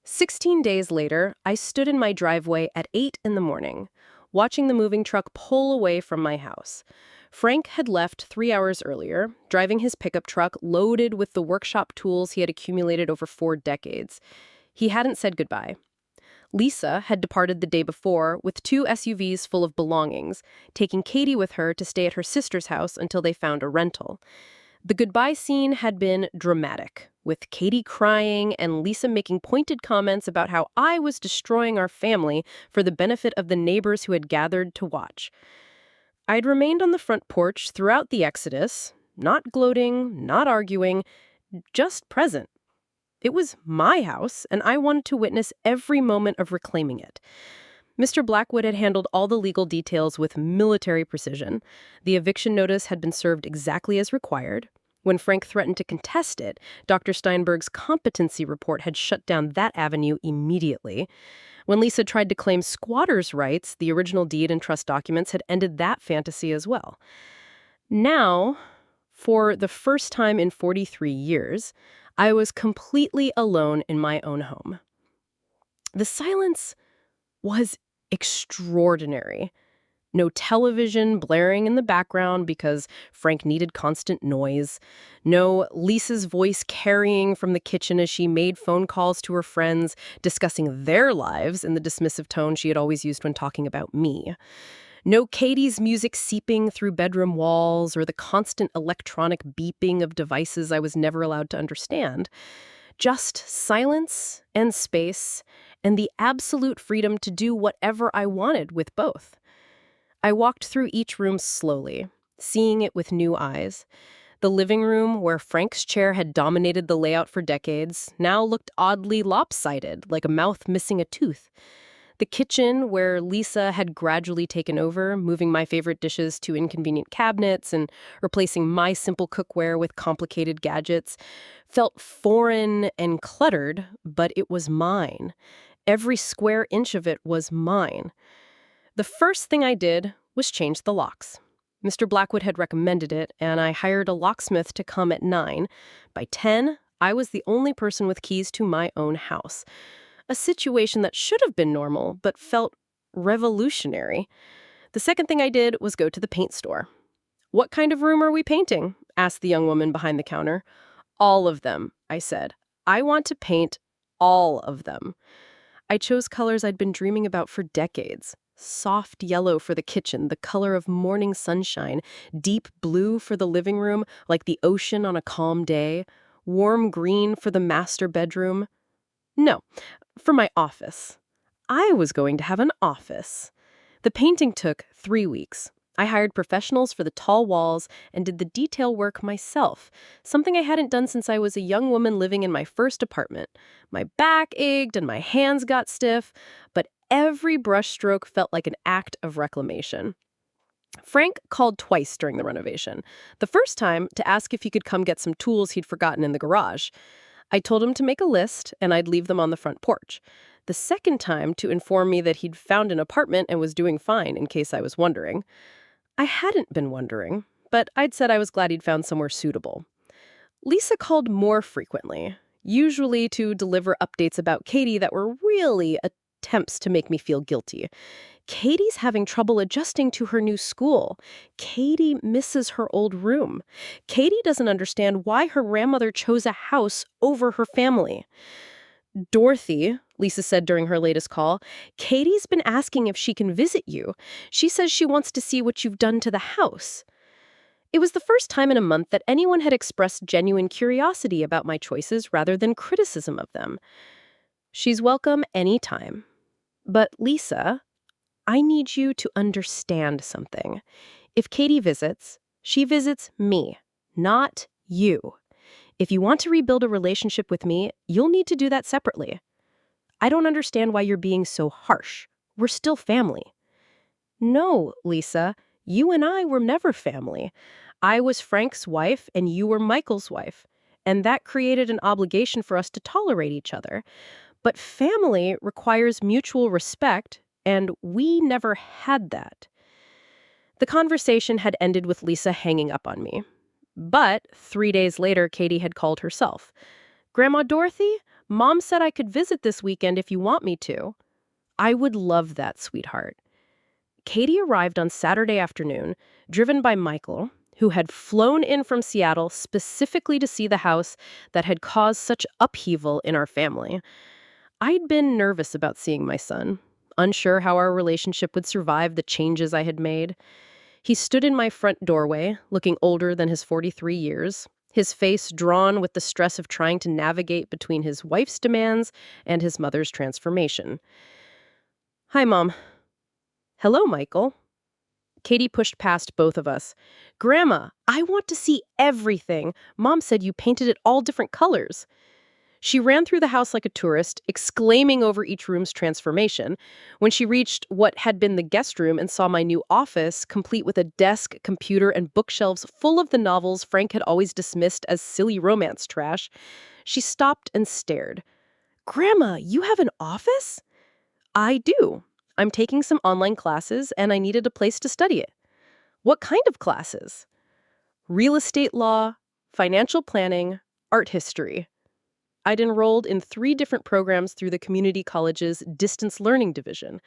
16 days later, I stood in my driveway at 8 in the morning, watching the moving truck pull away from my house. Frank had left 3 hours earlier, driving his pickup truck loaded with the workshop tools he had accumulated over 4 decades. He hadn't said goodbye. Lisa had departed the day before with 2 SUVs full of belongings, taking Katie with her to stay at her sister's house until they found a rental. The goodbye scene had been dramatic, with Katie crying and Lisa making pointed comments about how I was destroying our family for the benefit of the neighbors who had gathered to watch. I'd remained on the front porch throughout the exodus, not gloating, not arguing, just present. It was my house, and I wanted to witness every moment of reclaiming it. Mr. Blackwood had handled all the legal details with military precision. The eviction notice had been served exactly as required. When Frank threatened to contest it, Dr. Steinberg's competency report had shut down that avenue immediately. When Lisa tried to claim squatters' rights, the original deed and trust documents had ended that fantasy as well. Now, for the first time in 43 years, I was completely alone in my own home. The silence was extraordinary. No television blaring in the background because Frank needed constant noise. No Lisa's voice carrying from the kitchen as she made phone calls to her friends, discussing their lives in the dismissive tone she had always used when talking about me. No Katie's music seeping through bedroom walls or the constant electronic beeping of devices I was never allowed to understand. Just silence and space and the absolute freedom to do whatever I wanted with both. I walked through each room slowly, seeing it with new eyes. The living room, where Frank's chair had dominated the layout for decades, now looked oddly lopsided, like a mouth missing a tooth. The kitchen, where Lisa had gradually taken over, moving my favorite dishes to inconvenient cabinets and replacing my simple cookware with complicated gadgets, felt foreign and cluttered, but it was mine. Every square inch of it was mine. The first thing I did was change the locks. Mr. Blackwood had recommended it, and I hired a locksmith to come at 9. By 10, I was the only person with keys to my own house. A situation that should have been normal, but felt Revolutionary. The second thing I did was go to the paint store. "What kind of room are we painting?" asked the young woman behind the counter. "All of them," I said. "I want to paint all of them." I chose colors I'd been dreaming about for decades. Soft yellow for the kitchen, the color of morning sunshine. Deep blue for the living room, like the ocean on a calm day. Warm green for the master bedroom. No, for my office. I was going to have an office. The painting took 3 weeks. I hired professionals for the tall walls and did the detail work myself, something I hadn't done since I was a young woman living in my first apartment. My back ached and my hands got stiff, but every brushstroke felt like an act of reclamation. Frank called twice during the renovation. The first time to ask if he could come get some tools he'd forgotten in the garage. I told him to make a list and I'd leave them on the front porch. The second time to inform me that he'd found an apartment and was doing fine in case I was wondering. I hadn't been wondering, but I'd said I was glad he'd found somewhere suitable. Lisa called more frequently, usually to deliver updates about Katie that were really attempts to make me feel guilty. Katie's having trouble adjusting to her new school. Katie misses her old room. Katie doesn't understand why her grandmother chose a house over her family. "Dorothy," Lisa said during her latest call, "Katie's been asking if she can visit you. She says she wants to see what you've done to the house." It was the first time in a month that anyone had expressed genuine curiosity about my choices rather than criticism of them. "She's welcome anytime. But Lisa, I need you to understand something. If Katie visits, she visits me, not you. If you want to rebuild a relationship with me, you'll need to do that separately. I don't understand why you're being so harsh. We're still family." "No, Lisa, you and I were never family. I was Frank's wife and you were Michael's wife. And that created an obligation for us to tolerate each other. But family requires mutual respect, and we never had that." The conversation had ended with Lisa hanging up on me. But 3 days later, Katie had called herself. "Grandma Dorothy, Mom said I could visit this weekend if you want me to." "I would love that, sweetheart." Katie arrived on Saturday afternoon, driven by Michael, who had flown in from Seattle specifically to see the house that had caused such upheaval in our family. I'd been nervous about seeing my son, unsure how our relationship would survive the changes I had made. He stood in my front doorway, looking older than his 43 years, his face drawn with the stress of trying to navigate between his wife's demands and his mother's transformation. "Hi, Mom." "Hello, Michael." Katie pushed past both of us. "Grandma, I want to see everything. Mom said you painted it all different colors." She ran through the house like a tourist, exclaiming over each room's transformation. When she reached what had been the guest room and saw my new office, complete with a desk, computer, and bookshelves full of the novels Frank had always dismissed as silly romance trash, she stopped and stared. "Grandma, you have an office?" "I do. I'm taking some online classes, and I needed a place to study it." "What kind of classes?" "Real estate law, financial planning, art history." I'd enrolled in 3 different programs through the community college's distance learning division.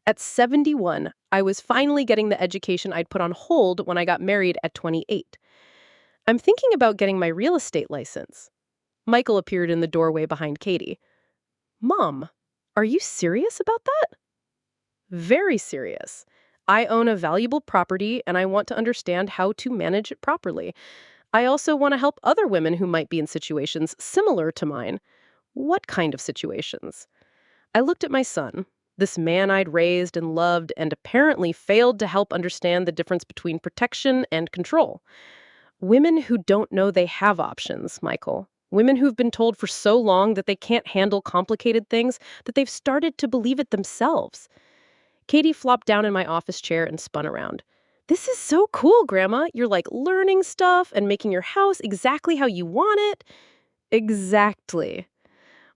At 71, I was finally getting the education I'd put on hold when I got married at 28. "I'm thinking about getting my real estate license." Michael appeared in the doorway behind Katie. "Mom, are you serious about that?" "Very serious. I own a valuable property and I want to understand how to manage it properly. I also want to help other women who might be in situations similar to mine." "What kind of situations?" I looked at my son, this man I'd raised and loved and apparently failed to help understand the difference between protection and control. Women who don't know they have options, Michael. Women who've been told for so long that they can't handle complicated things that they've started to believe it themselves. Katie flopped down in my office chair and spun around. "This is so cool, Grandma. You're like learning stuff and making your house exactly how you want it." "Exactly."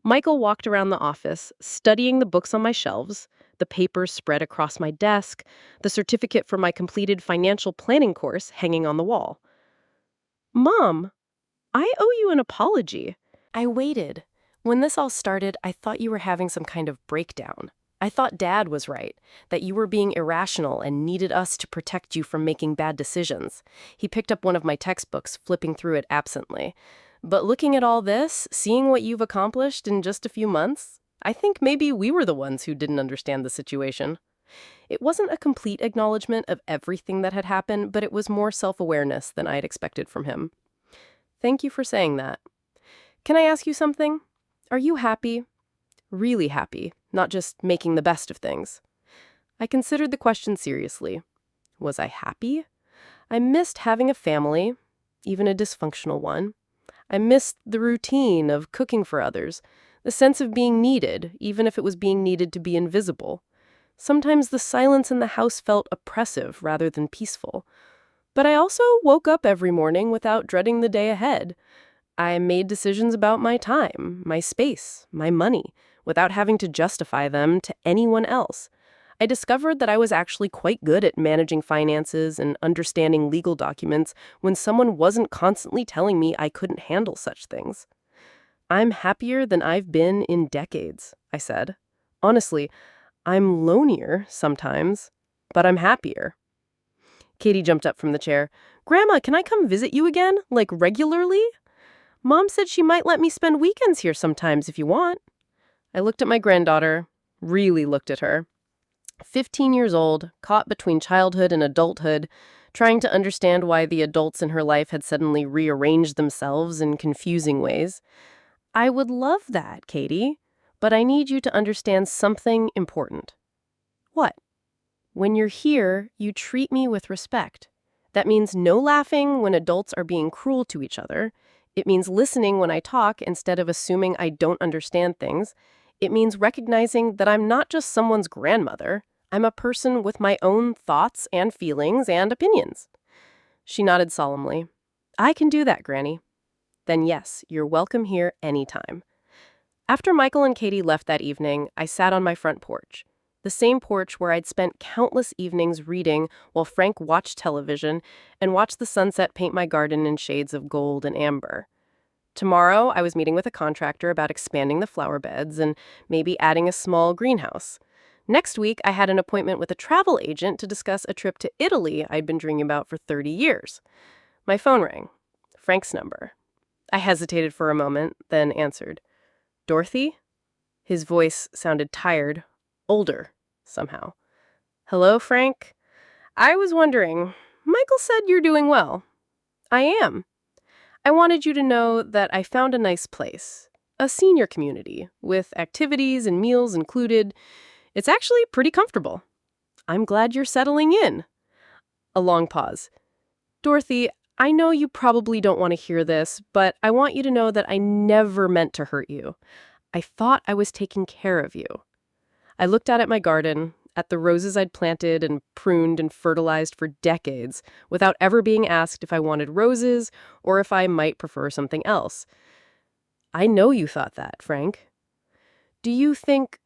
Michael walked around the office, studying the books on my shelves, the papers spread across my desk, the certificate for my completed financial planning course hanging on the wall. "Mom, I owe you an apology." "I waited. When this all started, I thought you were having some kind of breakdown." I thought Dad was right, that you were being irrational and needed us to protect you from making bad decisions. He picked up one of my textbooks, flipping through it absently. But looking at all this, seeing what you've accomplished in just a few months, I think maybe we were the ones who didn't understand the situation. It wasn't a complete acknowledgement of everything that had happened, but it was more self-awareness than I'd expected from him. Thank you for saying that. Can I ask you something? Are you happy? Really happy, not just making the best of things. I considered the question seriously. Was I happy? I missed having a family, even a dysfunctional one. I missed the routine of cooking for others, the sense of being needed, even if it was being needed to be invisible. Sometimes the silence in the house felt oppressive rather than peaceful. But I also woke up every morning without dreading the day ahead. I made decisions about my time, my space, my money, without having to justify them to anyone else. I discovered that I was actually quite good at managing finances and understanding legal documents when someone wasn't constantly telling me I couldn't handle such things. I'm happier than I've been in decades, I said. Honestly, I'm lonelier sometimes, but I'm happier. Katie jumped up from the chair. Grandma, can I come visit you again? Like regularly? Mom said she might let me spend weekends here sometimes if you want. I looked at my granddaughter, really looked at her. 15 years old, caught between childhood and adulthood, trying to understand why the adults in her life had suddenly rearranged themselves in confusing ways. I would love that, Katie, but I need you to understand something important. What? When you're here, you treat me with respect. That means no laughing when adults are being cruel to each other. It means listening when I talk instead of assuming I don't understand things. It means recognizing that I'm not just someone's grandmother. I'm a person with my own thoughts and feelings and opinions. She nodded solemnly. I can do that, Granny. Then yes, you're welcome here anytime. After Michael and Katie left that evening, I sat on my front porch. The same porch where I'd spent countless evenings reading while Frank watched television and watched the sunset paint my garden in shades of gold and amber. Tomorrow, I was meeting with a contractor about expanding the flower beds and maybe adding a small greenhouse. Next week, I had an appointment with a travel agent to discuss a trip to Italy I'd been dreaming about for 30 years. My phone rang. Frank's number. I hesitated for a moment, then answered. Dorothy? His voice sounded tired, older, somehow. Hello, Frank? I was wondering, Michael said you're doing well. I am. I wanted you to know that I found a nice place. A senior community, with activities and meals included. It's actually pretty comfortable. I'm glad you're settling in. A long pause. Dorothy, I know you probably don't want to hear this, but I want you to know that I never meant to hurt you. I thought I was taking care of you. I looked out at my garden, at the roses I'd planted and pruned and fertilized for decades, without ever being asked if I wanted roses or if I might prefer something else. I know you thought that, Frank. Do you think...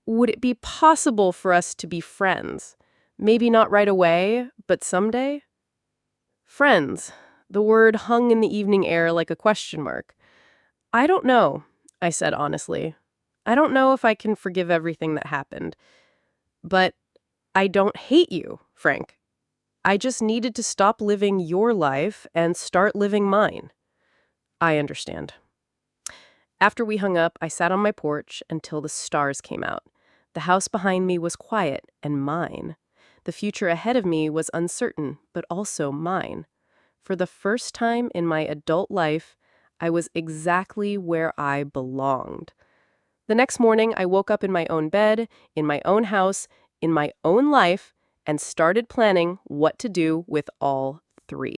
would it be possible for us to be friends? Maybe not right away, but someday? Friends. The word hung in the evening air like a question mark. I don't know, I said honestly. I don't know if I can forgive everything that happened. But I don't hate you, Frank. I just needed to stop living your life and start living mine. I understand. After we hung up, I sat on my porch until the stars came out. The house behind me was quiet and mine. The future ahead of me was uncertain, but also mine. For the first time in my adult life, I was exactly where I belonged. The next morning, I woke up in my own bed, in my own house, in my own life, and started planning what to do with all three.